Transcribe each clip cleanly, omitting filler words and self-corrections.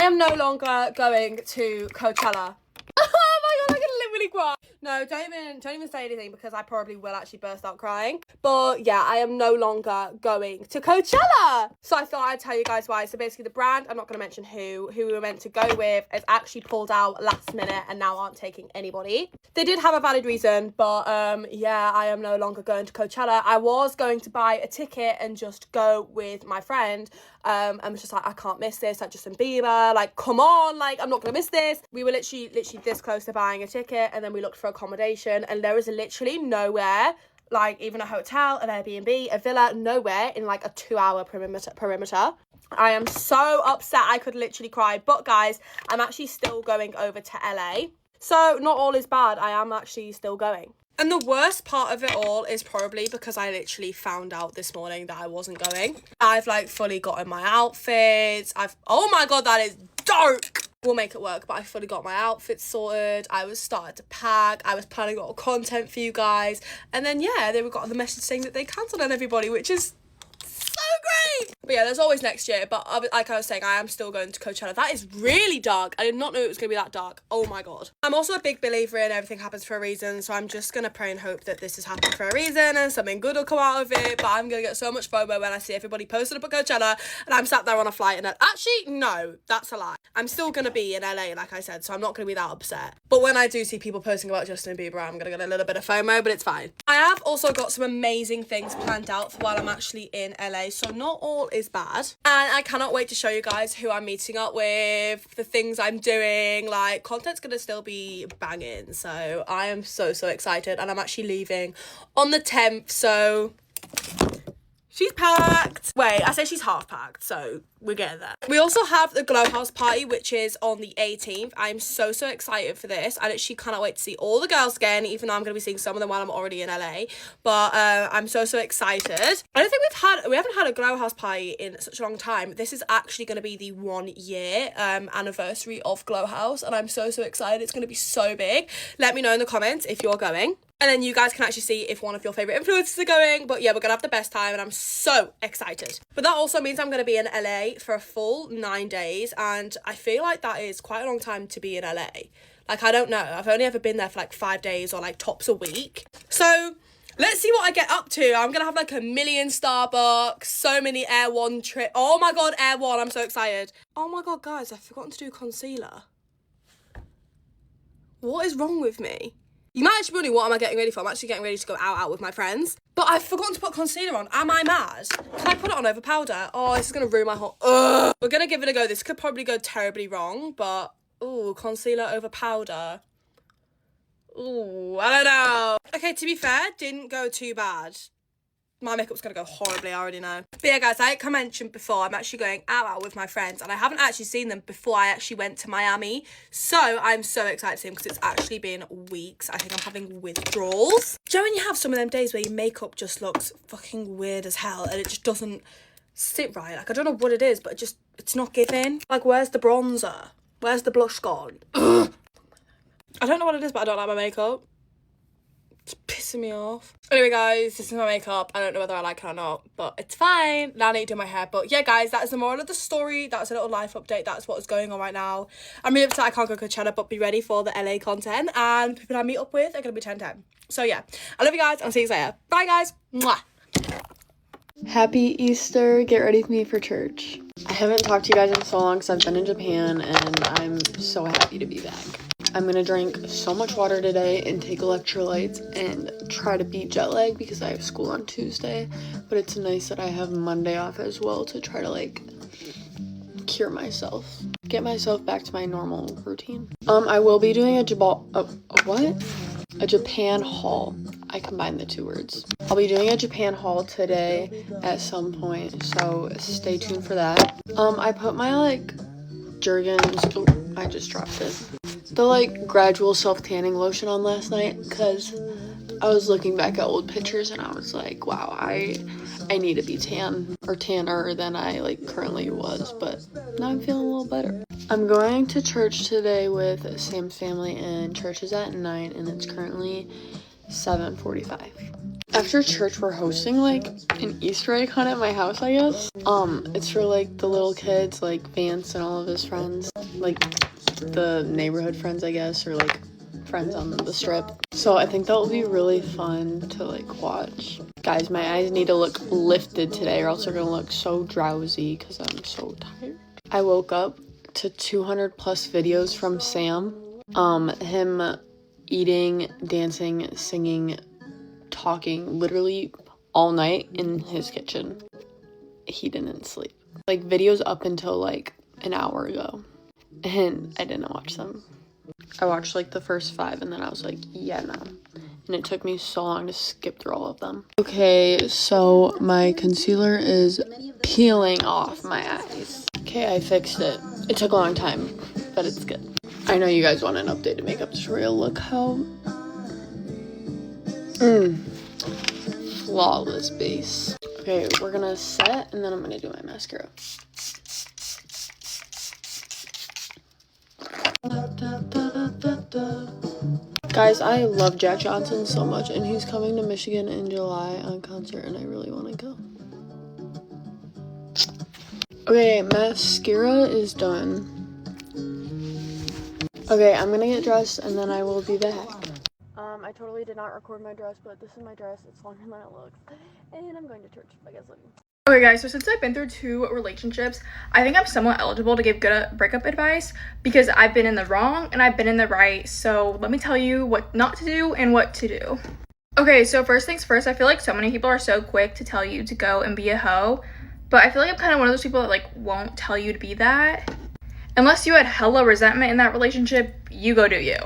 am no longer going to Coachella. Oh my god, I can literally cry. No, don't even say anything because I probably will actually burst out crying. But yeah, I am no longer going to Coachella. So I thought I'd tell you guys why. So basically the brand, I'm not going to mention who we were meant to go with, has actually pulled out last minute and now aren't taking anybody. They did have a valid reason, but yeah, I am no longer going to Coachella. I was going to buy a ticket and just go with my friend. I was just like, I can't miss this, like Justin Bieber, like come on, like I'm not gonna miss this. We were literally this close to buying a ticket, and then we looked for accommodation, and there was literally nowhere, like even a hotel, an Airbnb, a villa, nowhere in like a 2-hour perimeter. I am so upset I could literally cry. But guys, I'm actually still going over to LA, so not all is bad. I am actually still going. And the worst part of it all is probably because I literally found out this morning that I wasn't going. I've like fully gotten my outfits. Oh my god, that is dark. We'll make it work, but I fully got my outfits sorted. I was started to pack. I was planning a lot of content for you guys. And then yeah, they got the message saying that they cancelled on everybody, which is so great. But yeah, there's always next year. But like I was saying, I am still going to Coachella. That is really dark. I did not know it was going to be that dark. Oh my god. I'm also a big believer in everything happens for a reason. So I'm just going to pray and hope that this is happening for a reason and something good will come out of it. But I'm going to get so much FOMO when I see everybody posted up at Coachella and I'm sat there on a flight and actually, no, that's a lie. I'm still going to be in LA, like I said, so I'm not going to be that upset. But when I do see people posting about Justin Bieber, I'm going to get a little bit of FOMO, but it's fine. I have also got some amazing things planned out for while I'm actually in LA, so not all is bad. And I cannot wait to show you guys who I'm meeting up with, the things I'm doing, like content's going to still be banging. So I am so excited, and I'm actually leaving on the 10th, so she's packed. Wait, I say she's half packed, so we're getting there. We also have the Glow House party, which is on the 18th. I'm so excited for this. I literally cannot wait to see all the girls again, even though I'm going to be seeing some of them while I'm already in LA. But I'm so excited. I don't think we haven't had a Glow House party in such a long time. This is actually going to be the 1 year anniversary of Glow House, and I'm so excited. It's going to be so big. Let me know in the comments if you're going. And then you guys can actually see if one of your favourite influencers are going. But yeah, we're going to have the best time and I'm so excited. But that also means I'm going to be in LA for a full 9 days. And I feel like that is quite a long time to be in LA. Like, I don't know. I've only ever been there for like 5 days or like tops a week. So let's see what I get up to. I'm going to have like a million Starbucks, so many Air One trips. Oh my God, Air One. I'm so excited. Oh my God, guys, I've forgotten to do concealer. What is wrong with me? You might actually be wondering, what am I getting ready for? I'm actually getting ready to go out with my friends. But I've forgotten to put concealer on. Am I mad? Can I put it on over powder? Oh, this is going to ruin my whole... Ugh. We're going to give it a go. This could probably go terribly wrong, but... Ooh, concealer over powder. Ooh, I don't know. Okay, to be fair, didn't go too bad. My makeup's going to go horribly, I already know. But yeah, guys, like I mentioned before, I'm actually going out with my friends, and I haven't actually seen them before I actually went to Miami. So I'm so excited to see them because it's actually been weeks. I think I'm having withdrawals. Do you know when you have some of them days where your makeup just looks fucking weird as hell and it just doesn't sit right? Like, I don't know what it is, but it's not giving. Like, where's the bronzer? Where's the blush gone? Ugh. I don't know what it is, but I don't like my makeup. It's pissing me off. Anyway, guys, this is my makeup. I don't know whether I like it or not, but it's fine. Now I need to do my hair. But yeah, guys, that is the moral of the story. That's a little life update. That's what is going on right now. I'm really upset I can't go to Coachella, but be ready for the LA content. And people I meet up with are going to be 10-10. So yeah, I love you guys. I'll see you later. Bye, guys. Mwah. Happy Easter. Get ready with me for church. I haven't talked to you guys in so long because I've been in Japan, and I'm so happy to be back. I'm going to drink so much water today and take electrolytes and try to beat jet lag because I have school on Tuesday. But it's nice that I have Monday off as well to try to, like, cure myself. Get myself back to my normal routine. I will be doing a Japan haul. I combined the two words. I'll be doing a Japan haul today at some point, so stay tuned for that. I put my, like, Jergens... Oh, I just dropped it. The, like, gradual self-tanning lotion on last night because I was looking back at old pictures and I was like, wow, I need to be tan or tanner than I, like, currently was, but now I'm feeling a little better. I'm going to church today with Sam's family, and church is at 9 and it's currently 7:45. After church, we're hosting, like, an Easter egg hunt at my house, I guess. It's for, like, the little kids, like, Vance and all of his friends. like the neighborhood friends, I guess, or like friends on the strip. So I think that will be really fun to like watch. Guys, my eyes need to look lifted today or else they're gonna look so drowsy because I'm so tired. I woke up to 200 plus videos from Sam. Him eating, dancing, singing, talking literally all night in his kitchen. He didn't sleep. Like videos up until like an hour ago, and I didn't watch them. I watched like the first 5 and then I was like, yeah, no. And it took me so long to skip through all of them. Okay, so my concealer is peeling off my eyes. Okay, I fixed it. It took a long time, but it's good. I know you guys want an updated makeup tutorial. Look how flawless base. Okay, we're gonna set and then I'm gonna do my mascara. Guys, I love Jack Johnson so much, and he's coming to Michigan in July on concert, and I really want to go. Okay, mascara is done. Okay, I'm gonna get dressed, and then I will be back. I totally did not record my dress, but this is my dress. It's longer than it looks, and I'm going to church. I guess. Okay guys, so since I've been through 2 relationships, I think I'm somewhat eligible to give good breakup advice because I've been in the wrong and I've been in the right. So let me tell you what not to do and what to do. Okay, so first things first, I feel like so many people are so quick to tell you to go and be a hoe, but I feel like I'm kind of one of those people that like won't tell you to be that. Unless you had hella resentment in that relationship, you go do you.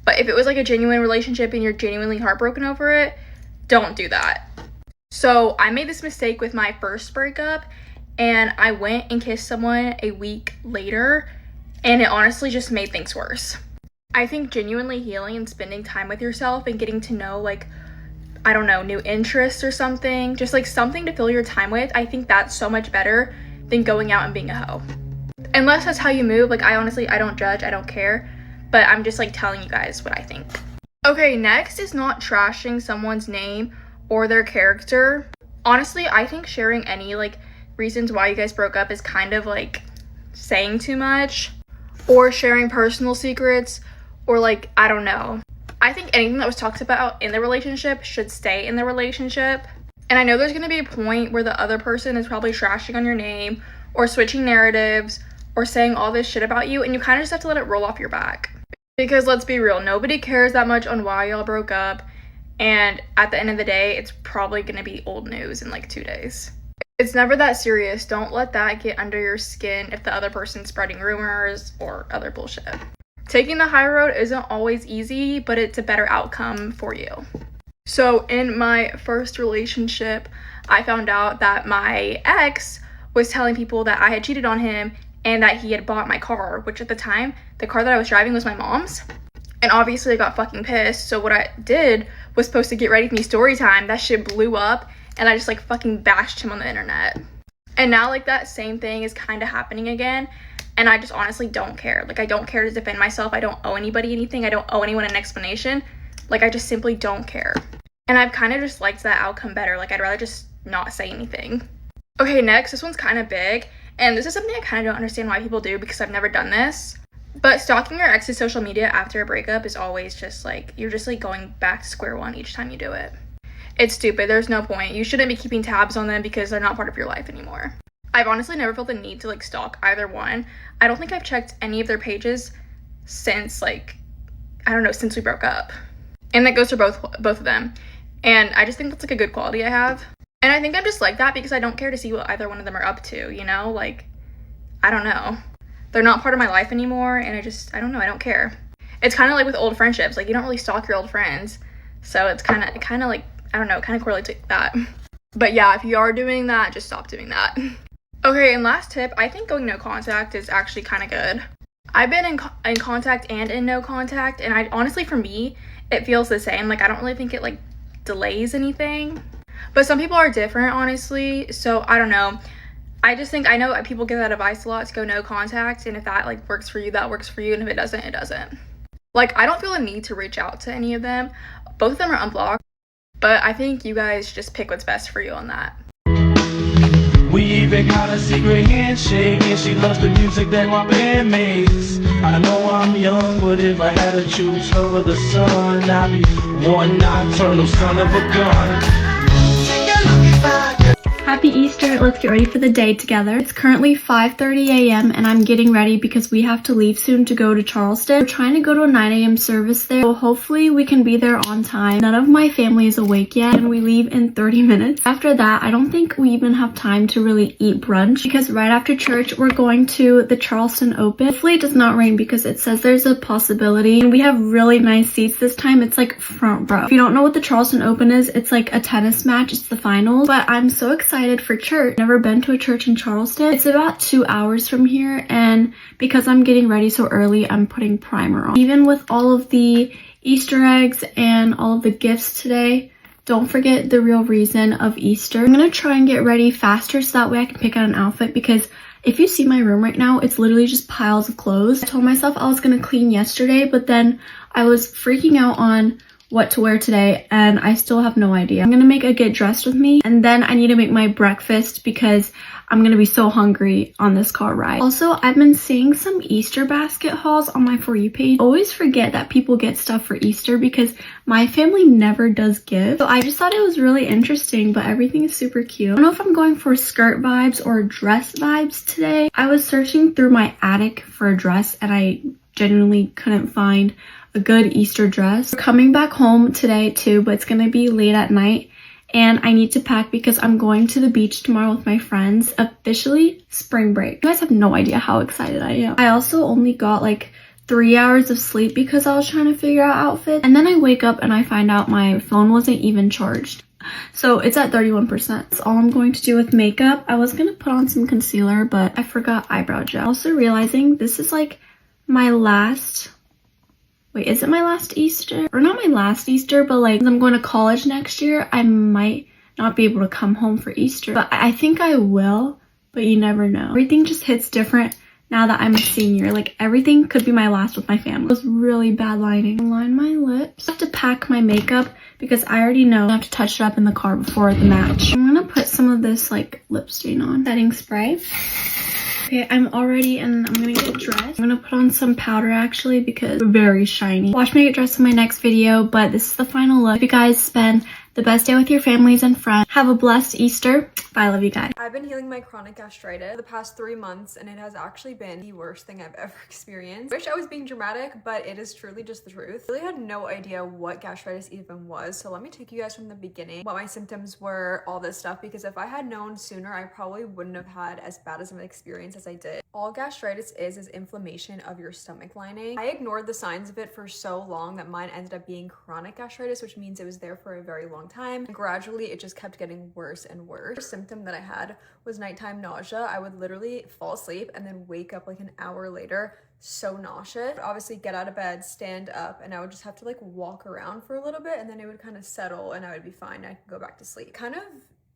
But if it was like a genuine relationship and you're genuinely heartbroken over it, don't do that. So I made this mistake with my first breakup and I went and kissed someone a week later and it honestly just made things worse. I think genuinely healing and spending time with yourself and getting to know like, I don't know, new interests or something, just like something to fill your time with, I think that's so much better than going out and being a hoe. Unless that's how you move, like I don't judge, I don't care, but I'm just like telling you guys what I think. Okay, next is not trashing someone's name or their character. Honestly, I think sharing any like reasons why you guys broke up is kind of like saying too much, or sharing personal secrets, or like, I don't know. I think anything that was talked about in the relationship should stay in the relationship. And I know there's gonna be a point where the other person is probably trashing on your name or switching narratives or saying all this shit about you, and you kind of just have to let it roll off your back. Because let's be real, nobody cares that much on why y'all broke up. And at the end of the day, it's probably going to be old news in like 2 days. It's never that serious. Don't let that get under your skin if the other person's spreading rumors or other bullshit. Taking the high road isn't always easy, but it's a better outcome for you. So in my first relationship, I found out that my ex was telling people that I had cheated on him and that he had bought my car, which at the time, the car that I was driving was my mom's. And obviously I got fucking pissed. So what I did was supposed to Get Ready With Me story time. That shit blew up and I just like fucking bashed him on the internet. And now like that same thing is kind of happening again. And I just honestly don't care. Like I don't care to defend myself. I don't owe anybody anything. I don't owe anyone an explanation. Like I just simply don't care. And I've kind of just liked that outcome better. Like I'd rather just not say anything. Okay, next, this one's kind of big. And this is something I kind of don't understand why people do because I've never done this. But stalking your ex's social media after a breakup is always just like, you're just like going back to square one each time you do it. It's stupid. There's no point. You shouldn't be keeping tabs on them because they're not part of your life anymore. I've honestly never felt the need to like stalk either one. I don't think I've checked any of their pages since like, I don't know, since we broke up. And that goes for both of them. And I just think that's like a good quality I have. And I think I'm just like that because I don't care to see what either one of them are up to, you know? Like, I don't know. They're not part of my life anymore, and I don't know, I don't care. It's kind of like with old friendships. Like, you don't really stalk your old friends. So it's kind of like, I don't know, kind of correlates with that. But yeah, if you are doing that, just stop doing that. Okay, and last tip, I think going no contact is actually kind of good. I've been in contact and in no contact, and I honestly, for me, it feels the same. Like, I don't really think it, like, delays anything. But some people are different, honestly, so I don't know. I just think, I know people give that advice a lot to go no contact, and if that, like, works for you, that works for you, and if it doesn't, it doesn't. Like, I don't feel a need to reach out to any of them. Both of them are unblocked, but I think you guys just pick what's best for you on that. We even got a secret handshake, and she loves the music that my band makes. I know I'm young, but if I had to choose her or the sun, I'd be one nocturnal son of a gun. Happy Easter. Let's get ready for the day together. It's currently 5:30 a.m. and I'm getting ready because we have to leave soon to go to Charleston. We're trying to go to a 9 a.m. service there, so hopefully we can be there on time. None of my family is awake yet and we leave in 30 minutes. After that, I don't think we even have time to really eat brunch because right after church, we're going to the Charleston Open. Hopefully it does not rain because it says there's a possibility, and we have really nice seats this time. It's like front row. If you don't know what the Charleston Open is, it's like a tennis match. It's the finals, but I'm so excited for church. Never been to a church in Charleston. It's about 2 hours from here, and because I'm getting ready so early, I'm putting primer on. Even with all of the Easter eggs and all of the gifts today, don't forget the real reason of Easter. I'm gonna try and get ready faster so that way I can pick out an outfit, because if you see my room right now, it's literally just piles of clothes. I told myself I was gonna clean yesterday, but then I was freaking out on what to wear today and I still have no idea. I'm gonna make a get dressed with me, and then I need to make my breakfast because I'm gonna be so hungry on this car ride. Also, I've been seeing some Easter basket hauls on my For You page. I always forget that people get stuff for Easter because my family never does gifts. So I just thought it was really interesting, but everything is super cute. I don't know if I'm going for skirt vibes or dress vibes today. I was searching through my attic for a dress and I genuinely couldn't find a good Easter dress. We're coming back home today too, but it's gonna be late at night and I need to pack because I'm going to the beach tomorrow with my friends. Officially spring break. You guys have no idea how excited I am. I also only got like 3 hours of sleep because I was trying to figure out outfits, and then I wake up and I find out my phone wasn't even charged. So it's at 31%. That's all I'm going to do with makeup. I was gonna put on some concealer, but I forgot eyebrow gel. Also realizing this is like my last, wait, is it my last Easter? Or not my last Easter, but like I'm going to college next year, I might not be able to come home for Easter. But I think I will, but you never know. Everything just hits different now that I'm a senior. Like everything could be my last with my family. It was really bad lighting. Line my lips. I have to pack my makeup because I already know I have to touch it up in the car before the match. I'm gonna put some of this like lip stain on. Setting spray. Okay, I'm all ready and I'm gonna get dressed. I'm gonna put on some powder actually because it's very shiny. Watch me get dressed in my next video, but this is the final look. Hope you guys spend the best day with your families and friends. Have a blessed Easter. Bye, I love you guys. I've been healing my chronic gastritis for the past 3 months, and it has actually been the worst thing I've ever experienced. I wish I was being dramatic, but it is truly just the truth. I really had no idea what gastritis even was, so let me take you guys from the beginning, what my symptoms were, all this stuff, because if I had known sooner, I probably wouldn't have had as bad as an experience as I did. All gastritis is inflammation of your stomach lining. I ignored the signs of it for so long that mine ended up being chronic gastritis, which means it was there for a very long time. And gradually, it just kept getting worse and worse. The symptom that I had was nighttime nausea. I would literally fall asleep and then wake up like an hour later so nauseous. I'd obviously get out of bed, stand up, and I would just have to like walk around for a little bit, and then it would kind of settle and I would be fine. I could go back to sleep. Kind of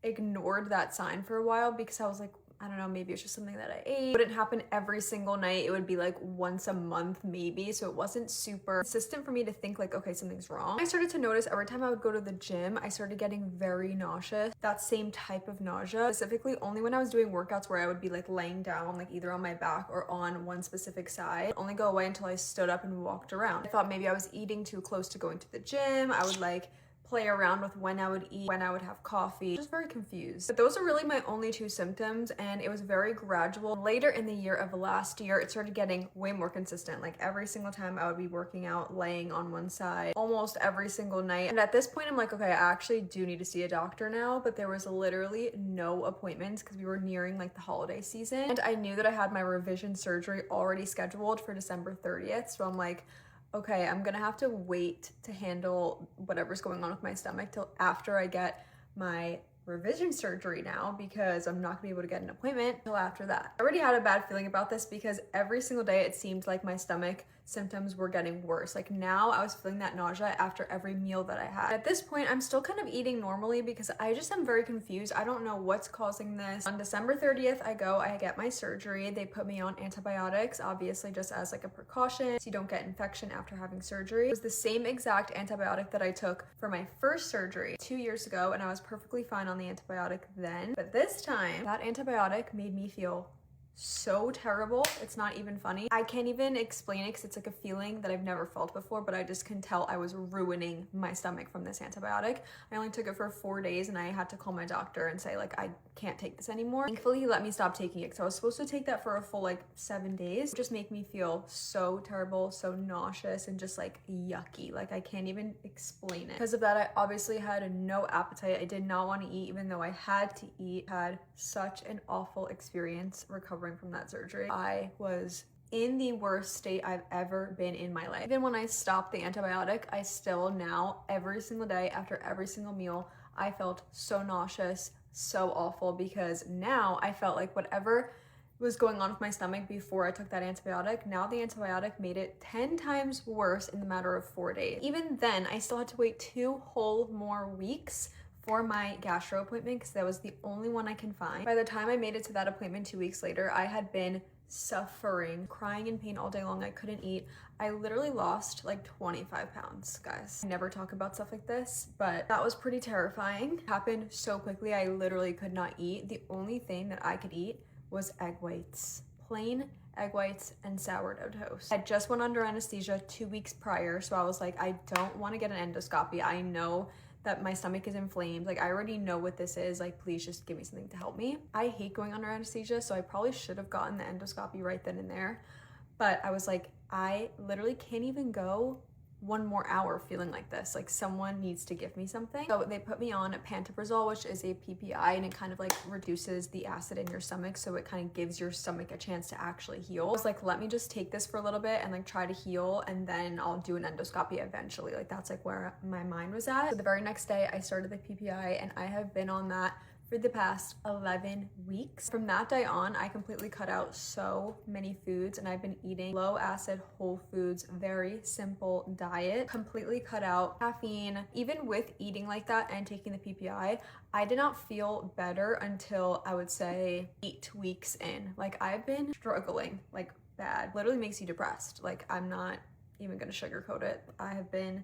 ignored that sign for a while because I was like, I don't know, maybe it's just something that I ate. It wouldn't happen every single night. It would be like once a month maybe. So it wasn't super consistent for me to think like, okay, something's wrong. I started to notice every time I would go to the gym, I started getting very nauseous. That same type of nausea, specifically only when I was doing workouts where I would be like laying down, like either on my back or on one specific side. It would only go away until I stood up and walked around. I thought maybe I was eating too close to going to the gym. I would like play around with when I would eat, when I would have coffee. Just very confused. But those are really my only 2 symptoms, and it was very gradual. Later in the year of last year, it started getting way more consistent. Like every single time I would be working out, laying on one side, almost every single night. And at this point, I'm like, okay, I actually do need to see a doctor now, but there was literally no appointments because we were nearing like the holiday season. And I knew that I had my revision surgery already scheduled for December 30th. So I'm like, okay, I'm gonna have to wait to handle whatever's going on with my stomach till after I get my revision surgery now, because I'm not gonna be able to get an appointment till after that. I already had a bad feeling about this because every single day it seemed like my stomach symptoms were getting worse. Like now I was feeling that nausea after every meal that I had. At this point, I'm still kind of eating normally because I just am very confused. I don't know what's causing this. On December 30th, I get my surgery. They put me on antibiotics, obviously just as like a precaution so you don't get infection after having surgery. It was the same exact antibiotic that I took for my first surgery 2 years ago, and I was perfectly fine on the antibiotic then. But this time, that antibiotic made me feel so terrible. It's not even funny. I can't even explain it because it's like a feeling that I've never felt before, but I just can tell I was ruining my stomach from this antibiotic. I only took it for 4 days and I had to call my doctor and say like, I can't take this anymore. Thankfully, he let me stop taking it because I was supposed to take that for a full like 7 days. It just made me feel so terrible, so nauseous, and just like yucky. Like I can't even explain it. Because of that, I obviously had no appetite. I did not want to eat even though I had to eat. I had such an awful experience recovering from that surgery. I was in the worst state I've ever been in my life. Even when I stopped the antibiotic, I still now, every single day after every single meal, I felt so nauseous, so awful, because now I felt like whatever was going on with my stomach before I took that antibiotic, now the antibiotic made it 10 times worse in the matter of 4 days. Even then, I still had to wait 2 whole more weeks for my gastro appointment because that was the only one I can find. By the time I made it to that appointment 2 weeks later, I had been suffering, crying in pain all day long. I couldn't eat. I literally lost like 25 pounds, guys. I never talk about stuff like this, but that was pretty terrifying. It happened so quickly, I literally could not eat. The only thing that I could eat was egg whites. Plain egg whites and sourdough toast. I just went under anesthesia 2 weeks prior, so I was like, I don't want to get an endoscopy. I know that my stomach is inflamed. Like I already know what this is. Like please just give me something to help me. I hate going under anesthesia, so I probably should have gotten the endoscopy right then and there. But I was like, I literally can't even go 1 more hour feeling like this. Like someone needs to give me something. So they put me on pantoprazole, which is a PPI, and it kind of like reduces the acid in your stomach, so it kind of gives your stomach a chance to actually heal. I was like, let me just take this for a little bit and like try to heal, and then I'll do an endoscopy eventually. Like that's like where my mind was at. So the very next day I started the PPI, and I have been on that for the past 11 weeks. From that day on, I completely cut out so many foods, and I've been eating low acid, whole foods, very simple diet, completely cut out caffeine. Even with eating like that and taking the PPI, I did not feel better until I would say 8 weeks in. Like I've been struggling like bad. Literally makes you depressed. Like I'm not even gonna sugarcoat it. I have been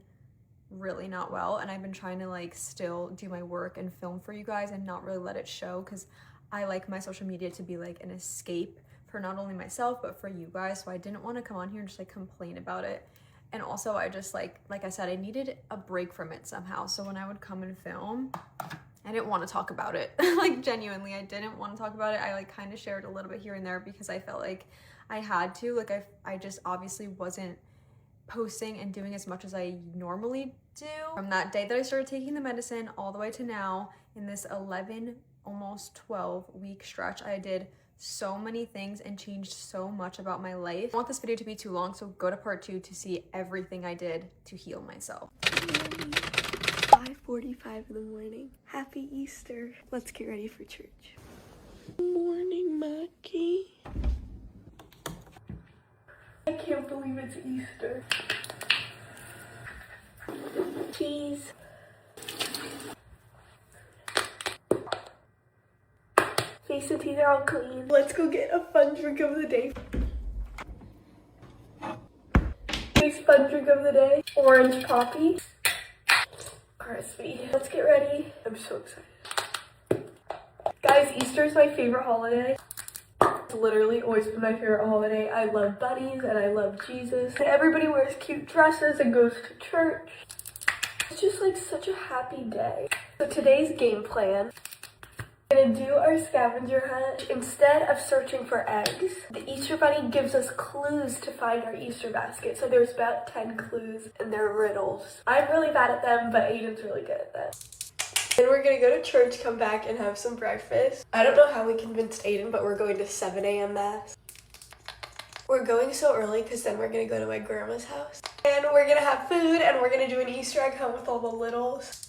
really not well, and I've been trying to like still do my work and film for you guys and not really let it show, because I like my social media to be like an escape for not only myself but for you guys. So I didn't want to come on here and just like complain about it. And also I just like I said, I needed a break from it somehow. So when I would come and film, I didn't want to talk about it. Like genuinely, I didn't want to talk about it. I like kind of shared a little bit here and there because I felt like I had to. Like I just obviously wasn't posting and doing as much as I normally do. From that day that I started taking the medicine all the way to now, in this 11, almost 12 week stretch, I did so many things and changed so much about my life. I don't want this video to be too long, so go to part 2 to see everything I did to heal myself. 5:45 in the morning. Happy Easter. Let's get ready for church. Good morning, Mackie. I can't believe it's Easter. Cheese. Face and teeth are all clean. Let's go get a fun drink of the day. Today's fun drink of the day, orange poppy. Crispy. Let's get ready. I'm so excited. Guys, Easter is my favorite holiday. It's literally always been my favorite holiday. I love bunnies and I love Jesus. And everybody wears cute dresses and goes to church. It's just like such a happy day. So today's game plan, we're gonna do our scavenger hunt. Instead of searching for eggs, the Easter Bunny gives us clues to find our Easter basket. So there's about 10 clues and they're riddles. I'm really bad at them, but Aiden's really good at them. Then we're gonna go to church, come back, and have some breakfast. I don't know how we convinced Aiden, but we're going to 7 a.m. mass. We're going so early because then we're gonna go to my grandma's house. And we're gonna have food, and we're gonna do an Easter egg hunt with all the littles.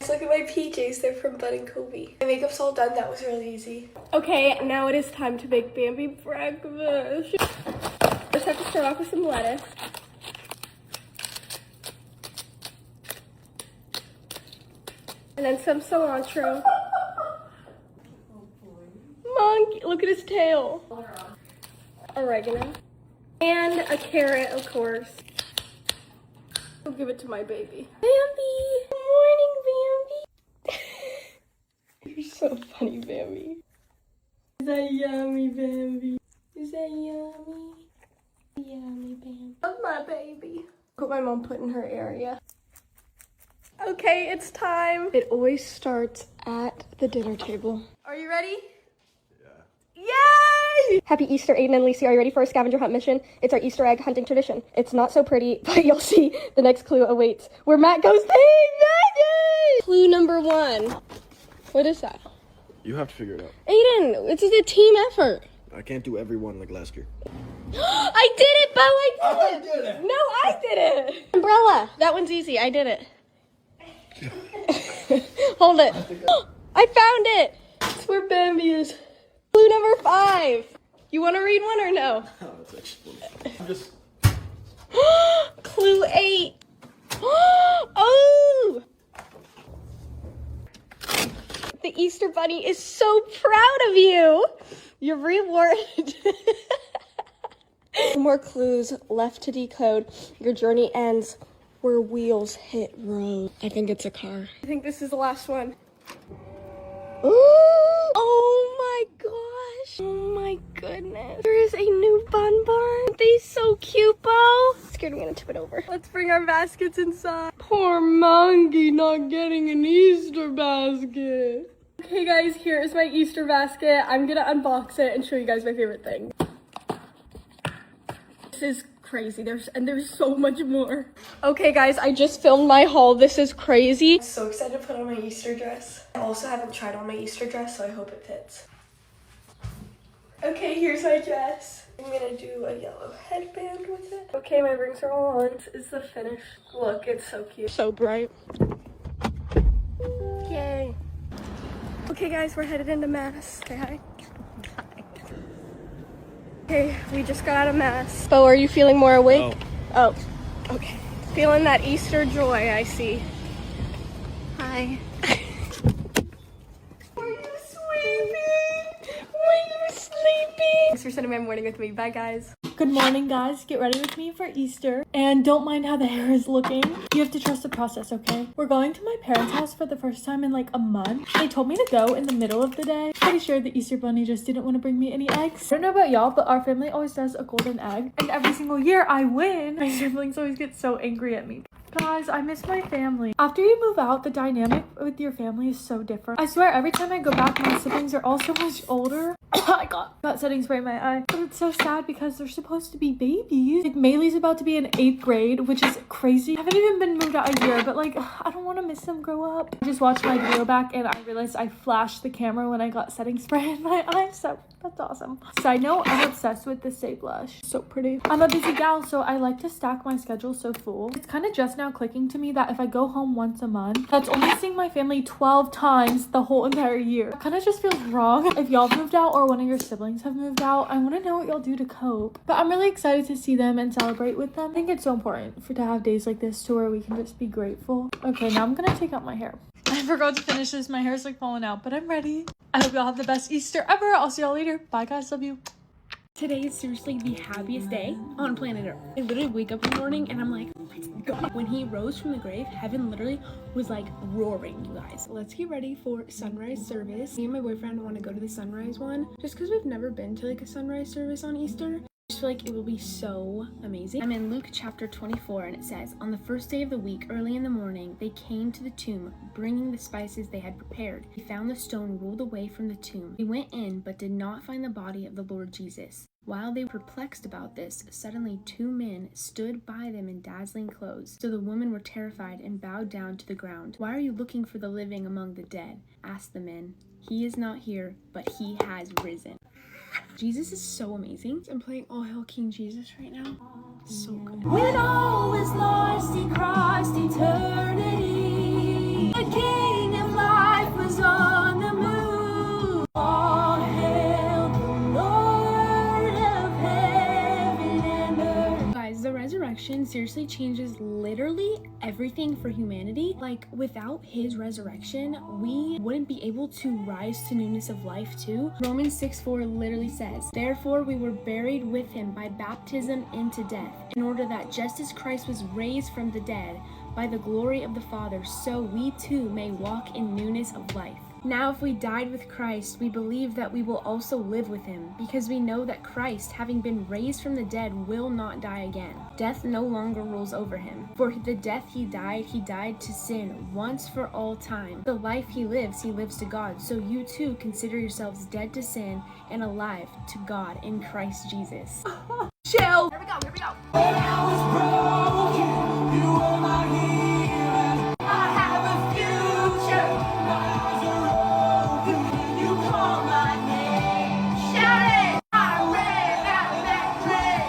Look at my PJs, they're from Bud and Kobe. My makeup's all done, that was really easy. Okay, now it is time to make Bambi breakfast. first have to start off with some lettuce. And then some cilantro. Monkey, look at his tail. Oregano. And a carrot, of course. I'll give it to my baby. Bambi! Good morning, Bambi! You're so funny, Bambi. Is that yummy, Bambi? Is that yummy? Yummy, Bambi. Love my baby. Look what my mom put in her area. Okay, it's time. It always starts at the dinner table. Are you ready? Yay! Happy Easter, Aiden and Lacey. Are you ready for a scavenger hunt mission? It's our Easter egg hunting tradition. It's not so pretty, but you'll see the next clue awaits. Where Matt goes, hey, Maggie! Clue number 1. What is that? You have to figure it out. Aiden, it's a team effort. I can't do every one like last year. I did it, Bo! I did it! No, I did it! Umbrella. That one's easy. I did it. Hold it. I found it! It's where Bambi is. Clue number 5. You want to read one or no? Oh, that's actually I'm just... Clue 8. Oh! The Easter Bunny is so proud of you. You're rewarded. More clues left to decode. Your journey ends where wheels hit road. I think it's a car. I think this is the last one. Oh my gosh. Oh my goodness. There is a new bun bar. Aren't they so cute, Bo? Scared I'm gonna tip it over. Let's bring our baskets inside. Poor monkey not getting an Easter basket. Okay guys, here is my Easter basket. I'm gonna unbox it and show you guys my favorite thing. This is crazy. There's so much more. Okay guys, I just filmed my haul. This is crazy. I'm so excited to put on my Easter dress. I also haven't tried on my Easter dress, so I hope it fits. Okay, here's my dress. I'm gonna do a yellow headband with it. Okay, my rings are all on. This is the finished look. It's so cute. So bright. Yay. Okay guys, we're headed into mass. Say hi. Okay, we just got out of mass. Bo, are you feeling more awake? Oh, okay. Feeling that Easter joy, I see. Hi. Were you sleeping? Were you sleeping? Thanks for spending my morning with me. Bye, guys. Good morning, guys. Get ready with me for Easter. And don't mind how the hair is looking. You have to trust the process, okay? We're going to my parents' house for the first time in like a month. They told me to go in the middle of the day. Pretty sure the Easter bunny just didn't want to bring me any eggs. I don't know about y'all, but our family always does a golden egg. And every single year I win. My siblings always get so angry at me. Guys, I miss my family. After you move out, the dynamic with your family is so different. I swear, every time I go back, my siblings are all so much older. I got setting spray in my eye. But it's so sad because they're supposed to be babies. Like, Maylee's about to be in 8th grade, which is crazy. I haven't even been moved out a year, but like, I don't want to miss them grow up. I just watched my video back and I realized I flashed the camera when I got setting spray in my eye, so that's awesome. Side note, I'm obsessed with this Stay Blush. So pretty. I'm a busy gal, so I like to stack my schedule so full. It's kind of just now clicking to me that if I go home once a month, that's only seeing my family 12 times the whole entire year. It kind of just feels wrong. If y'all moved out or one of your siblings have moved out, I want to know what y'all do to cope. But I'm really excited to see them and celebrate with them. I think it's so important to have days like this to where we can just be grateful. Okay, now I'm gonna take out my hair. I forgot to finish this. My hair's like falling out, but I'm ready. I hope y'all have the best Easter ever. I'll see y'all later. Bye guys, love you. Today is seriously the happiest day on planet Earth. I literally wake up in the morning and I'm like, let's go. When he rose from the grave, heaven literally was like roaring, you guys. Let's get ready for sunrise service. Me and my boyfriend want to go to the sunrise one just because we've never been to like a sunrise service on Easter. I just feel like it will be so amazing. I'm in Luke chapter 24 and it says, on the first day of the week, early in the morning, they came to the tomb, bringing the spices they had prepared. They found the stone rolled away from the tomb. They went in, but did not find the body of the Lord Jesus. While they were perplexed about this, suddenly 2 men stood by them in dazzling clothes. So the women were terrified and bowed down to the ground. Why are you looking for the living among the dead? Asked the men. He is not here, but he has risen. Jesus is so amazing. I'm playing All Hail King Jesus right now. So good. When all was lost in Christ eternity, the King of life was on the move. All hail the Lord of heaven and resurrection seriously changes literally everything for humanity. Like, without his resurrection, we wouldn't be able to rise to newness of life too. Romans 6:4 literally says, therefore we were buried with him by baptism into death, in order that just as Christ was raised from the dead by the glory of the Father, so we too may walk in newness of life. Now if we died with Christ, we believe that we will also live with him, because we know that Christ, having been raised from the dead, will not die again. Death no longer rules over him. For the death he died to sin once for all time. The life he lives to God. So you too consider yourselves dead to sin and alive to God in Christ Jesus. Chill. Here we go, here we go. When I was broken, you were my healing. I have a future. My eyes are open. You call my name. Shout it! I ran out of that place.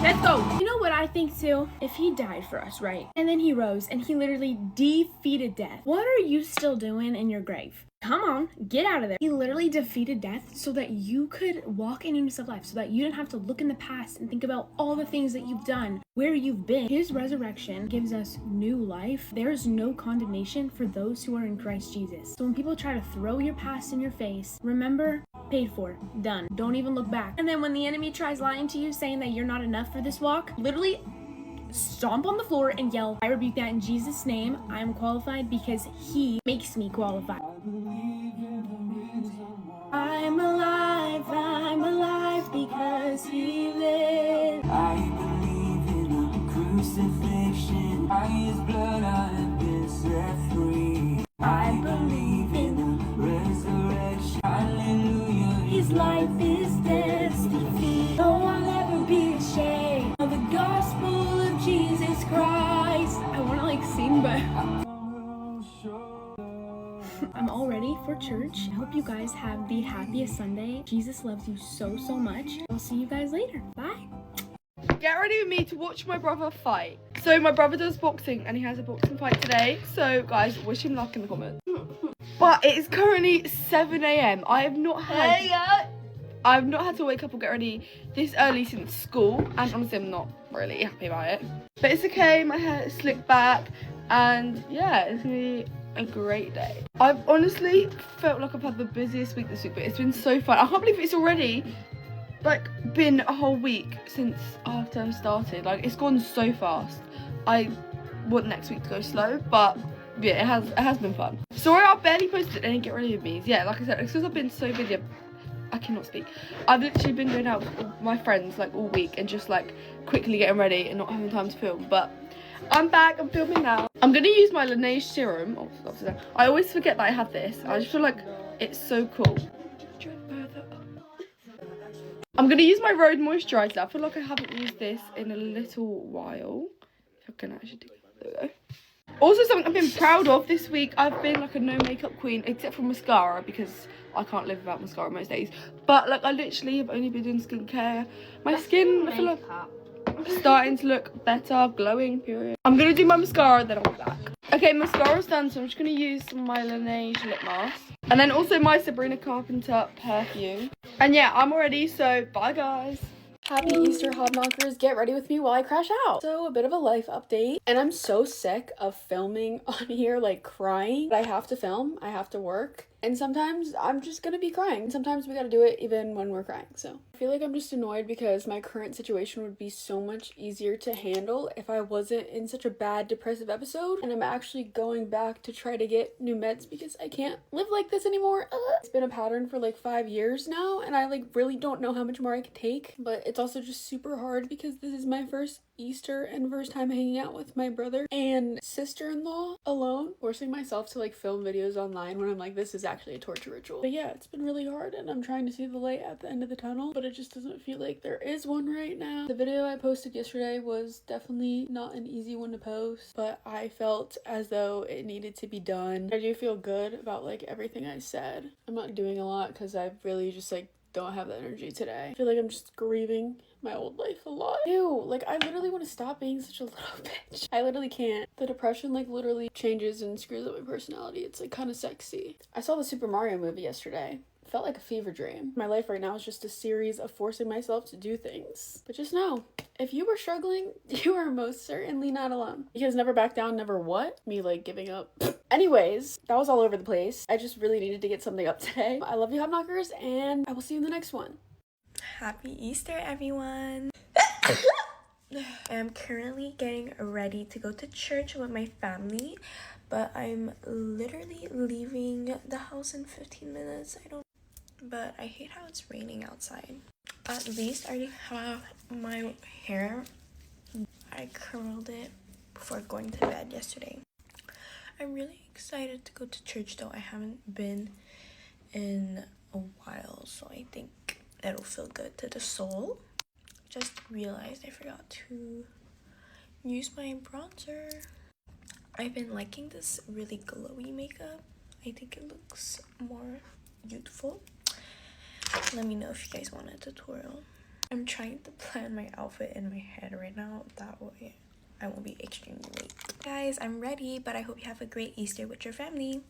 Let's go. You know what I think too? If he died for us, right? And then he rose and he literally defeated death. What are you still doing in your grave? Come on, get out of there. He literally defeated death so that you could walk in newness of life, so that you didn't have to look in the past and think about all the things that you've done, where you've been. His resurrection gives us new life. There is no condemnation for those who are in Christ Jesus. So when people try to throw your past in your face, remember, paid for, done. Don't even look back. And then when the enemy tries lying to you, saying that you're not enough for this walk, literally stomp on the floor and yell, I rebuke that in Jesus' name. I am qualified because he makes me qualified. I'm alive because he lived. I believe in a crucifixion. By his blood I have been set free. I believe in a resurrection. Hallelujah. His life is death's defeat. Oh, I'll never be ashamed of the gospel of Jesus Christ. I want to like sing, but I'm all ready for church. I hope you guys have the happiest Sunday. Jesus loves you so, so much. I'll see you guys later. Bye. Get ready with me to watch my brother fight. So my brother does boxing and he has a boxing fight today. So guys, wish him luck in the comments. But it is currently 7 a.m. I have not had to wake up or get ready this early since school, and honestly I'm not really happy about it. But it's okay, my hair is slicked back, and yeah, it's gonna be a great day. I've honestly felt like I've had the busiest week this week, but it's been so fun. I can't believe it's already like been a whole week since half term started. Like, it's gone so fast. I want next week to go slow, but yeah, it has been fun. Sorry I barely posted any get ready with me. Yeah, like I said, it's because I've been so busy. I cannot speak. I've literally been going out with my friends like all week and just like quickly getting ready and not having time to film. But I'm back, I'm filming now. I'm gonna use my Laneige serum. I always forget that I have this. I just feel like it's so cool. I'm gonna use my Road Moisturiser. I feel like I haven't used this in a little while. If I can actually do it. There we go. Also, something I've been proud of this week, I've been like a no makeup queen, except for mascara, because I can't live without mascara most days. But like, I literally have only been doing skincare. My skin, I feel like starting to look better, glowing, period. I'm gonna do my mascara, then I'll be back. Okay, mascara's done, so I'm just gonna use my Laneige lip mask. And then also my Sabrina Carpenter perfume. And yeah, I'm all ready, so bye guys. Happy Easter, Hobknockers. Get ready with me while I crash out. So a bit of a life update, and I'm so sick of filming on here like crying. But I have to film, I have to work, and sometimes I'm just gonna be crying. Sometimes we gotta do it even when we're crying. So I feel like I'm just annoyed because my current situation would be so much easier to handle if I wasn't in such a bad depressive episode. And I'm actually going back to try to get new meds because I can't live like this anymore. It's been a pattern for like 5 years now, and I like really don't know how much more I could take. But it's also just super hard because this is my first Easter and first time hanging out with my brother and sister-in-law alone, forcing myself to like film videos online when I'm like, this is actually a torture ritual. But yeah, it's been really hard, and I'm trying to see the light at the end of the tunnel, but it just doesn't feel like there is one right now. The video I posted yesterday was definitely not an easy one to post, but I felt as though it needed to be done. I do feel good about like everything I said. I'm not doing a lot because I really just like don't have the energy today. I feel like I'm just grieving my old life a lot. Ew, like I literally want to stop being such a little bitch. I literally can't. The depression like literally changes and screws up my personality. It's like kind of sexy. I saw the Super Mario movie yesterday. felt like a fever dream. My life right now is just a series of forcing myself to do things. But just know, if you were struggling, you are most certainly not alone. Because never back down, never what? Me like giving up. Anyways, that was all over the place. I just really needed to get something up today. I love you, Hop Knockers, and I will see you in the next one. Happy Easter, everyone. I'm currently getting ready to go to church with my family, but I'm literally leaving the house in 15 minutes. But I hate how it's raining outside. At least I already have my hair. I curled it before going to bed yesterday. I'm really excited to go to church though. I haven't been in a while, so I think it'll feel good to the soul. Just realized I forgot to use my bronzer. I've been liking this really glowy makeup. I think it looks more youthful. Let me know if you guys want a tutorial. I'm trying to plan my outfit in my head right now. That way I won't be extremely late. Guys, I'm ready, but I hope you have a great Easter with your family.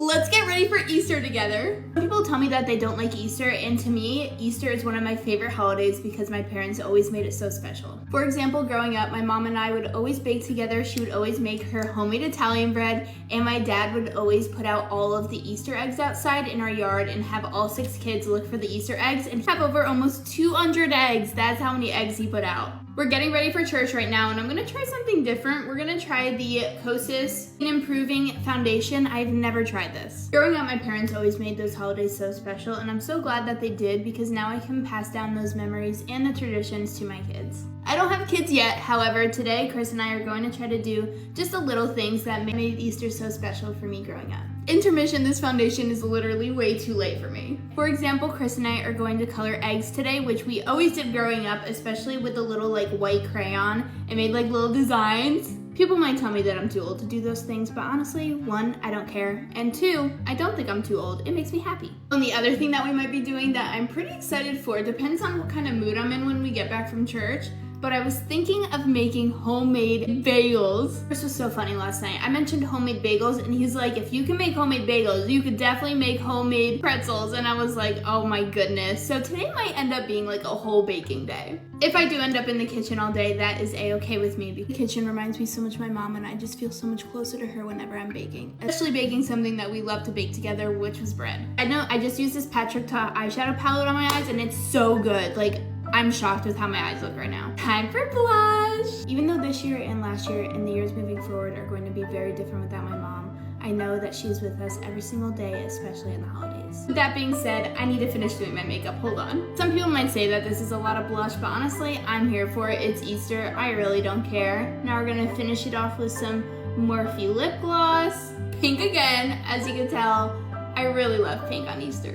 Let's get ready for Easter together. People tell me that they don't like Easter, and to me, Easter is one of my favorite holidays because my parents always made it so special. For example, growing up, my mom and I would always bake together. She would always make her homemade Italian bread, and my dad would always put out all of the Easter eggs outside in our yard and have all 6 kids look for the Easter eggs and have over almost 200 eggs. That's how many eggs he put out. We're getting ready for church right now, and I'm gonna try something different. We're gonna try the Kosas Improving Foundation. I've never tried this. Growing up, my parents always made those holidays so special, and I'm so glad that they did because now I can pass down those memories and the traditions to my kids. I don't have kids yet, however, today Chris and I are going to try to do just the little things that made Easter so special for me growing up. Intermission, this foundation is literally way too late for me. For example, Chris and I are going to color eggs today, which we always did growing up, especially with the little like white crayon and made like little designs. People might tell me that I'm too old to do those things, but honestly, 1, I don't care, and 2, I don't think I'm too old. It makes me happy. And the other thing that we might be doing that I'm pretty excited for, depends on what kind of mood I'm in when we get back from church, but I was thinking of making homemade bagels. This was so funny last night. I mentioned homemade bagels and he's like, if you can make homemade bagels, you could definitely make homemade pretzels. And I was like, oh my goodness. So today might end up being like a whole baking day. If I do end up in the kitchen all day, that is a-okay with me. The kitchen reminds me so much of my mom and I just feel so much closer to her whenever I'm baking. Especially baking something that we love to bake together, which was bread. I know I just used this Patrick Ta eyeshadow palette on my eyes and it's so good. Like, I'm shocked with how my eyes look right now. Time for blush! Even though this year and last year and the years moving forward are going to be very different without my mom, I know that she's with us every single day, especially in the holidays. With that being said, I need to finish doing my makeup. Hold on. Some people might say that this is a lot of blush, but honestly, I'm here for it. It's Easter. I really don't care. Now we're gonna finish it off with some Morphe lip gloss. Pink again, as you can tell. I really love pink on Easter.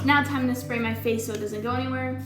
Now time to spray my face so it doesn't go anywhere.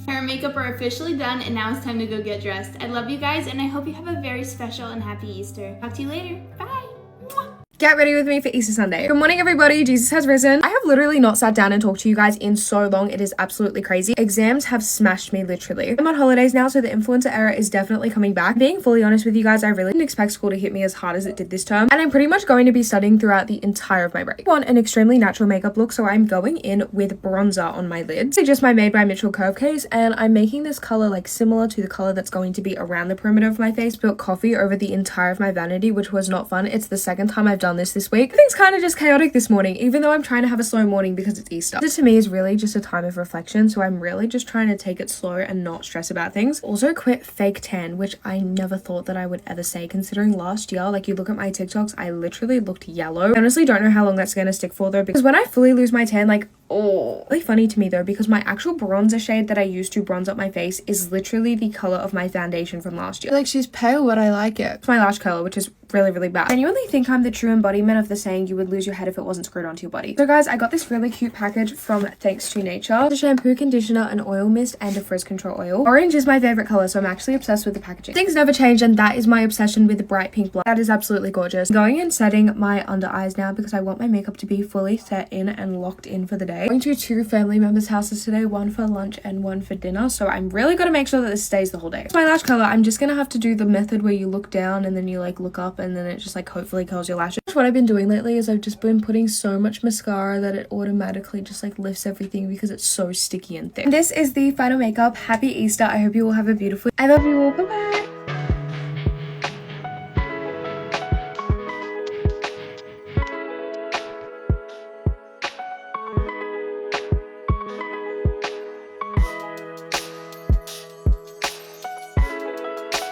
Hair and makeup are officially done, and now it's time to go get dressed. I love you guys, and I hope you have a very special and happy Easter. Talk to you later. Bye. Mwah. Get ready with me for Easter Sunday. Good morning, everybody. Jesus has risen. I have literally not sat down and talked to you guys in so long. It is absolutely crazy. Exams have smashed me, literally. I'm on holidays now, so the influencer era is definitely coming back. Being fully honest with you guys, I really didn't expect school to hit me as hard as it did this term, and I'm pretty much going to be studying throughout the entire of my break. I want an extremely natural makeup look, so I'm going in with bronzer on my lids. It's just my Made by Mitchell curve case, and I'm making this color like similar to the color that's going to be around the perimeter of my face, built coffee over the entire of my vanity, which was not fun. It's the second time I've done this week. Things kind of just chaotic this morning, even though I'm trying to have a slow morning because it's Easter. This to me is really just a time of reflection, so I'm really just trying to take it slow and not stress about things. Also quit fake tan, which I never thought that I would ever say, considering last year, like you look at my TikToks, I literally looked yellow. I honestly don't know how long that's gonna stick for though, because when I fully lose my tan, like, oh, really funny to me though, because my actual bronzer shade that I use to bronze up my face is literally the color of my foundation from last year. Like, she's pale, but I like it. It's my lash color, which is really, really bad. And you only think I'm the true embodiment of the saying you would lose your head if it wasn't screwed onto your body. So guys, I got this really cute package from Thanks to Nature. The shampoo, conditioner, an oil mist, and a frizz control oil. Orange is my favorite color, so I'm actually obsessed with the packaging. Things never change, and that is my obsession with the bright pink blush. That is absolutely gorgeous. I'm going and setting my under eyes now because I want my makeup to be fully set in and locked in for the day. today. I'm going to 2 family members' houses today, one for lunch and one for dinner. So I'm really gonna make sure that this stays the whole day. For my lash color, I'm just gonna have to do the method where you look down and then you like look up and then it just like hopefully curls your lashes. What I've been doing lately is I've just been putting so much mascara that it automatically just like lifts everything because it's so sticky and thick. And this is the final makeup. Happy Easter. I hope you all have a beautiful. I love you all. Bye bye.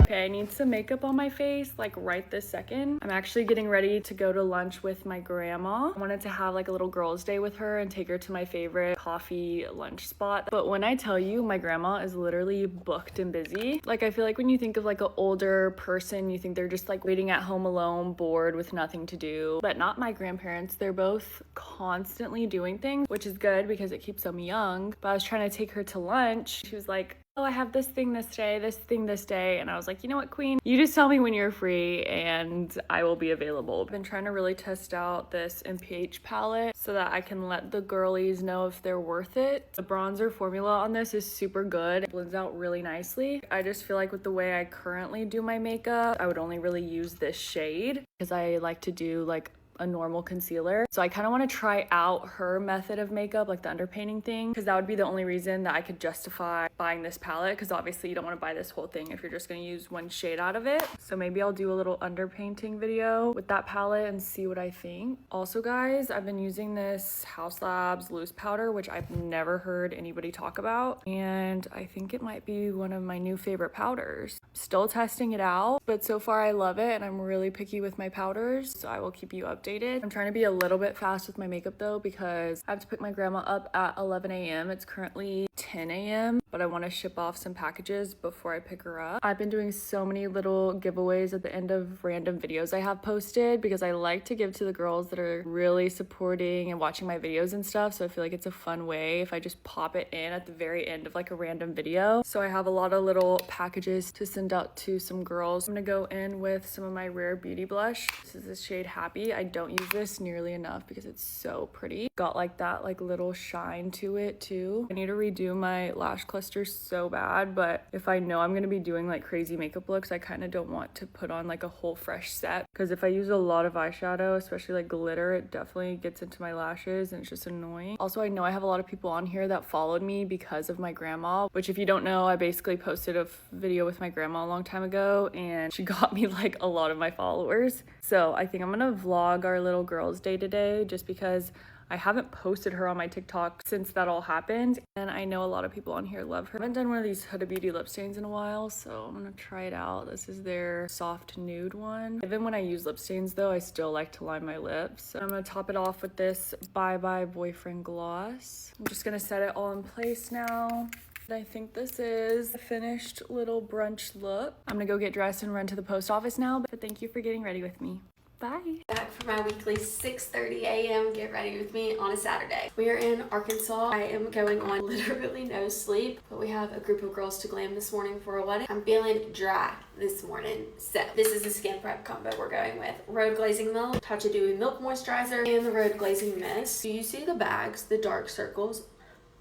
Okay, I need some makeup on my face like right this second. I'm actually getting ready to go to lunch with my grandma. I wanted to have like a little girls' day with her and take her to my favorite coffee lunch spot. But when I tell you, my grandma is literally booked and busy. Like, I feel like when you think of like an older person, you think they're just like waiting at home alone, bored with nothing to do. But not my grandparents. They're both constantly doing things, which is good because it keeps them young. But I was trying to take her to lunch. She was like, oh, I have this thing this day, this thing this day. And I was like, you know what, queen? You just tell me when you're free and I will be available. I've been trying to really test out this MPH palette so that I can let the girlies know if they're worth it. The bronzer formula on this is super good. It blends out really nicely. I just feel like with the way I currently do my makeup, I would only really use this shade because I like to do like a normal concealer. So I kind of want to try out her method of makeup, like the underpainting thing, because that would be the only reason that I could justify buying this palette, because obviously you don't want to buy this whole thing if you're just going to use one shade out of it. So maybe I'll do a little underpainting video with that palette and see what I think. Also guys, I've been using this House Labs loose powder, which I've never heard anybody talk about, and I think it might be one of my new favorite powders. I'm still testing it out, but so far I love it, and I'm really picky with my powders, so I will keep you updated. I'm trying to be a little bit fast with my makeup though, because I have to pick my grandma up at 11 a.m. It's currently 10 a.m. but I want to ship off some packages before I pick her up. I've been doing so many little giveaways at the end of random videos I have posted because I like to give to the girls that are really supporting and watching my videos and stuff. So I feel like it's a fun way if I just pop it in at the very end of like a random video. So I have a lot of little packages to send out to some girls. I'm gonna go in with some of my Rare Beauty blush. This is the shade Happy. I don't use this nearly enough because it's so pretty. Got like that like little shine to it too. I need to redo my lash clusters so bad, but if I know I'm gonna be doing like crazy makeup looks, I kind of don't want to put on like a whole fresh set, because if I use a lot of eyeshadow, especially like glitter, it definitely gets into my lashes and it's just annoying. Also, I know I have a lot of people on here that followed me because of my grandma, which if you don't know, I basically posted a video with my grandma a long time ago and she got me like a lot of my followers. So I think I'm gonna vlog our little girls' day today just because I haven't posted her on my TikTok since that all happened, and I know a lot of people on here love her. I haven't done one of these Huda Beauty lip stains in a while, so I'm gonna try it out. This is their soft nude one. Even when I use lip stains though, I still like to line my lips. So I'm gonna top it off with this Bye Bye Boyfriend gloss. I'm just gonna set it all in place now. I think this is a finished little brunch look. I'm gonna go get dressed and run to the post office now, but thank you for getting ready with me. Bye. Back for my weekly 6:30 a.m. Get ready with me on a Saturday. We are in Arkansas. I am going on literally no sleep, but we have a group of girls to glam this morning for a wedding. I'm feeling dry this morning, so this is the skin prep combo we're going with. Road Glazing Milk, Touch of Dewy Milk Moisturizer, and the Road Glazing Mist. Do you see the bags, the dark circles?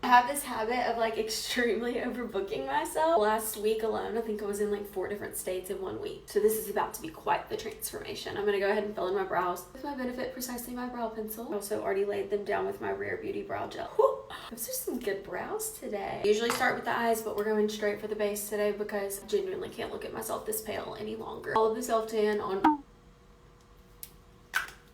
I have this habit of like extremely overbooking myself. Last week alone, I think I was in like 4 different states in 1 week. So this is about to be quite the transformation. I'm gonna go ahead and fill in my brows with my Benefit Precisely My Brow Pencil. I also already laid them down with my Rare Beauty Brow Gel. Whew, those are some good brows today. I usually start with the eyes, but we're going straight for the base today because I genuinely can't look at myself this pale any longer. All of the self-tan on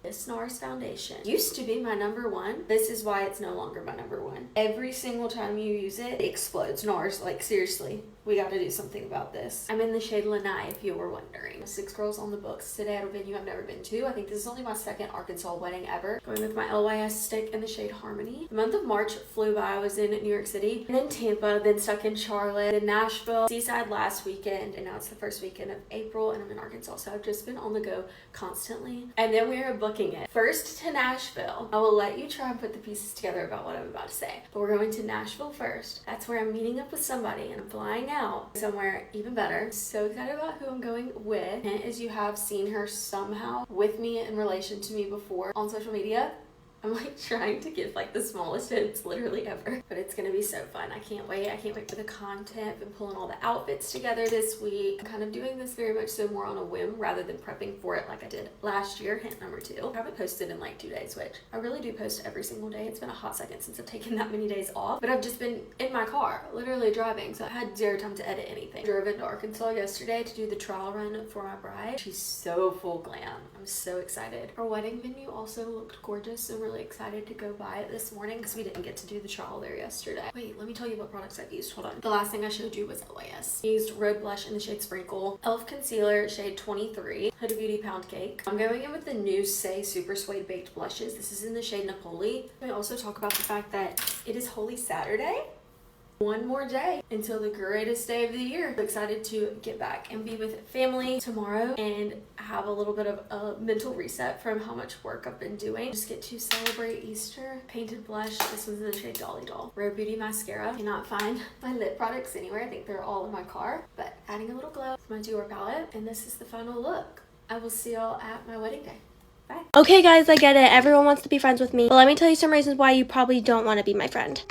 this NARS foundation. Used to be my #1. This is why it's no longer my #1. Every single time you use it, it explodes. NARS, like seriously, we got to do something about this. I'm in the shade Lanai, if you were wondering. 6 girls on the books today at a venue I've never been to. I think this is only my 2nd Arkansas wedding ever. Going with my LYS stick in the shade Harmony. The month of March flew by. I was in New York City, and then Tampa, then stuck in Charlotte, then Nashville, Seaside last weekend, and now it's the first weekend of April, and I'm in Arkansas, so I've just been on the go constantly. And then we are booking it. First to Nashville. I will let you try and put the pieces together about what I'm about to say, but we're going to Nashville first. That's where I'm meeting up with somebody, and I'm flying out somewhere even better. So excited about who I'm going with. Hint is you have seen her somehow with me in relation to me before on social media. I'm like trying to give like the smallest hints literally ever, but it's gonna be so fun. I can't wait. I can't wait for the content. I've been pulling all the outfits together this week. I'm kind of doing this very much so more on a whim rather than prepping for it like I did last year. Hint number 2. I haven't posted in like 2 days, which I really do post every single day. It's been a hot second since I've taken that many days off, but I've just been in my car, literally driving, so I had zero time to edit anything. Drove into Arkansas yesterday to do the trial run for my bride. She's so full glam. I'm so excited. Our wedding venue also looked gorgeous, so really excited to go by it this morning because we didn't get to do the trial there yesterday. Wait, let me tell you what products I've used. Hold on. The last thing I showed you was OAS. I used Red Blush in the shade Sprinkle, e.l.f. Concealer shade 23, Huda Beauty Pound Cake. I'm going in with the new Say Super Suede Baked Blushes. This is in the shade Napoli. I also talk about the fact that it is Holy Saturday. One more day until the greatest day of the year. I'm excited to get back and be with family tomorrow and have a little bit of a mental reset from how much work I've been doing. Just get to celebrate Easter. Painted blush. This one's in the shade Dolly Doll. Rare Beauty mascara. Cannot find my lip products anywhere. I think they're all in my car, but adding a little glow with my Dior palette. And this is the final look. I will see y'all at my wedding day. Bye. Okay guys, I get it. Everyone wants to be friends with me. But let me tell you some reasons why you probably don't want to be my friend.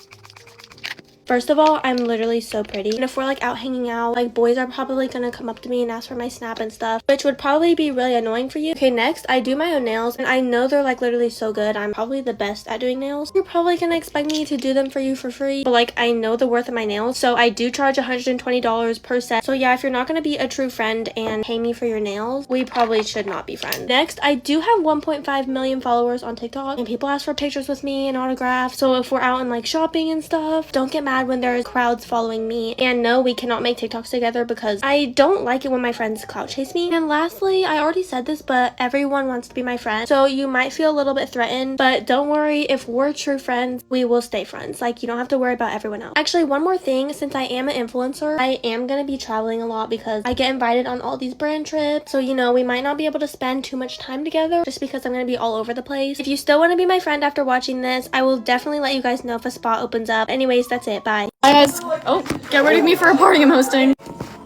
First of all, I'm literally so pretty. And if we're like out hanging out, like boys are probably gonna come up to me and ask for my snap and stuff, which would probably be really annoying for you. Okay, next, I do my own nails and I know they're like literally so good. I'm probably the best at doing nails. You're probably gonna expect me to do them for you for free, but like I know the worth of my nails, so I do charge $120 per set. So yeah, if you're not gonna be a true friend and pay me for your nails, we probably should not be friends. Next, I do have 1.5 million followers on TikTok and people ask for pictures with me and autographs. So if we're out and like shopping and stuff, don't get mad when there's crowds following me. And no, we cannot make TikToks together because I don't like it when my friends clout chase me. And lastly, I already said this, but everyone wants to be my friend, so you might feel a little bit threatened, but don't worry, if we're true friends, we will stay friends. Like, you don't have to worry about everyone else. Actually, one more thing, since I am an influencer, I am gonna be traveling a lot because I get invited on all these brand trips, so you know, we might not be able to spend too much time together just because I'm gonna be all over the place. If you still want to be my friend after watching this, I will definitely let you guys know if a spot opens up. Anyways, that's it. Bye. Hi guys. Oh, get ready with me for a party I'm hosting.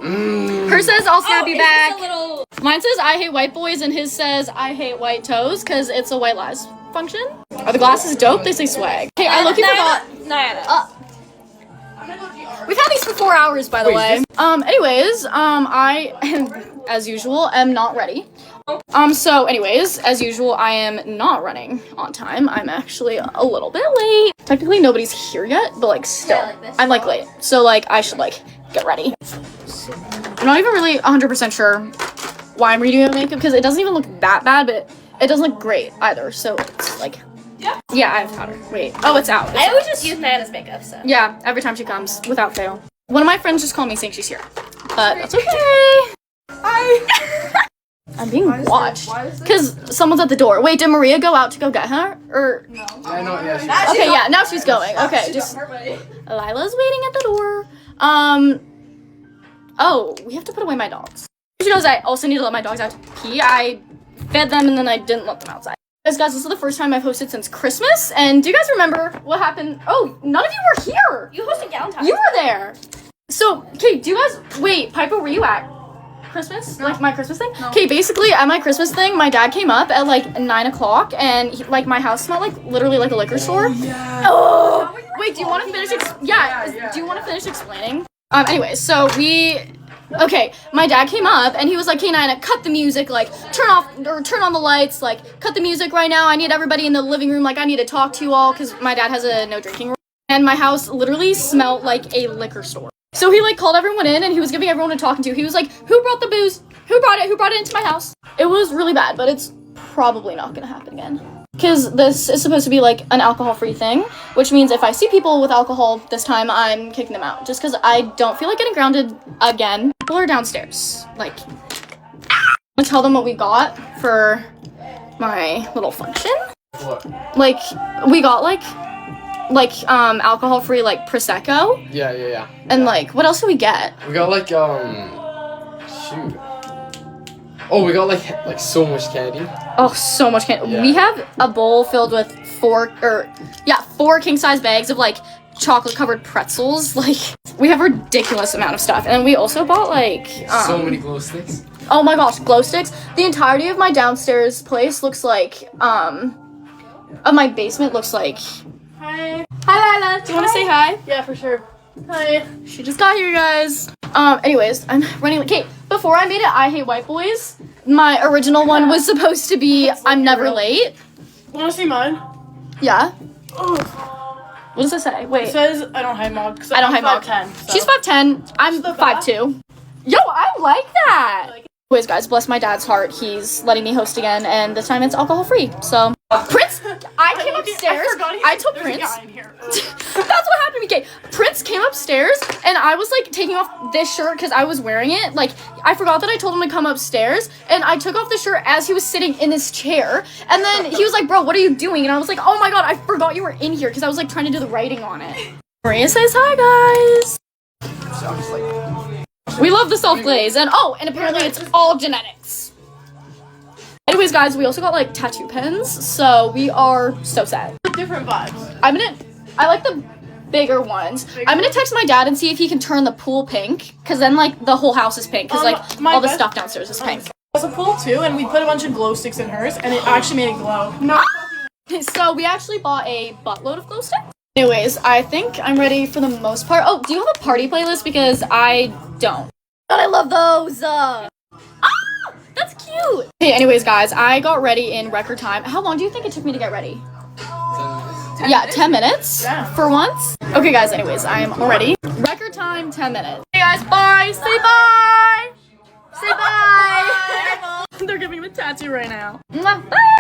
Hers says I'll snap you back. Mine says I hate white boys and his says I hate white toes because it's a white lies function. Are the glasses dope? They say swag. Hey, I look forgot. We've had these for 4 hours, by the way. Anyways, I, as usual, am not ready. So anyways, as usual, I am not running on time. I'm actually a little bit late. Technically, nobody's here yet, but like still, yeah, I'm like late. So like, I should like get ready. I'm not even really 100% sure why I'm redoing my makeup because it doesn't even look that bad, but it doesn't look great either. So it's like, yeah, I have powder. Wait, oh, it's out. I always just use Nana's makeup, so. Yeah, every time she comes, without fail. One of my friends just called me saying she's here, but that's okay. Hi. I'm being watched because someone's at the door. Wait, did Maria go out to go get her? Or no? Okay, yeah, now she's going. Okay, just Lila's waiting at the door. Oh, we have to put away my dogs. She knows I also need to let my dogs out to pee. I fed them and then I didn't let them outside. Guys, this is the first time I've hosted since Christmas, and do you guys remember what happened? Oh, none of you were here. You hosted Galentine's. You were there. So, okay, do you guys wait? Piper, were you at Christmas? No. Like my Christmas thing? Okay, basically at my Christmas thing, my dad came up at like 9 o'clock and he, like my house smelled like literally like a liquor store. Yeah. Oh, wait, do you want to finish? Do you want to finish explaining? Anyways, so okay, my dad came up and he was like, "Hey, Nina, cut the music, like turn on the lights, like cut the music right now. I need everybody in the living room, like I need to talk to you all," because my dad has a no drinking rule. And my house literally smelled like a liquor store. So he like called everyone in and he was giving everyone a talking to. He was like, "Who brought the booze? Who brought it? Who brought it into my house?" It was really bad, but it's probably not gonna happen again. Because this is supposed to be like an alcohol-free thing, which means if I see people with alcohol this time, I'm kicking them out. Just because I don't feel like getting grounded again. People are downstairs. Like, I'm gonna tell them what we got for my little function. What? Like, we got like alcohol-free like Prosecco. Yeah. And like, what else did we get? We got like shoot. Oh, we got like so much candy. Oh, so much candy. Yeah. We have a bowl filled with 4 king-size bags of like chocolate-covered pretzels. Like, we have a ridiculous amount of stuff. And then we also bought like so many glow sticks. Oh my gosh, glow sticks. The entirety of my downstairs place looks like of my basement looks like. Hi. Hi, Lila. Do you want to say hi? Yeah, for sure. Hi. She just got here, guys. Anyways, I'm running. Okay, before I made it, I Hate White Boys. My original one was supposed to be I'm Never Late. Want to see mine? Yeah. Oh. What does it say? Wait. It says I don't hate Mog. I don't hate Mog. 5'10". So. She's 5'10". I'm 5'2". Yo, I like that. Anyways, guys, bless my dad's heart. He's letting me host again, and this time it's alcohol free. So, Prince, I came upstairs. I told Prince. That's what happened to me. Okay, Prince came upstairs, and I was like taking off this shirt because I was wearing it. Like, I forgot that I told him to come upstairs, and I took off the shirt as he was sitting in his chair. And then he was like, "Bro, what are you doing?" And I was like, "Oh my god, I forgot you were in here," because I was like trying to do the writing on it. Maria says hi, guys. We love the self glaze, and apparently it's all genetics. Anyways, guys, we also got like tattoo pens, so we are so sad. Different vibes. I like the bigger ones. I'm gonna text my dad and see if he can turn the pool pink, because then like the whole house is pink, because like all the stuff downstairs is pink. It was a pool too, and we put a bunch of glow sticks in hers, and it actually made it glow. No. So we actually bought a buttload of glow sticks. Anyways, I think I'm ready for the most part. Oh, do you have a party playlist? Because I don't. But I love those. That's cute. Okay, anyways, guys, I got ready in record time. How long do you think it took me to get ready? 10 minutes? 10 minutes? Yeah. For once? Okay, guys, anyways, I'm ready. Record time, 10 minutes. Hey, guys, bye. Say bye. Say bye. They're giving me a tattoo right now. Bye.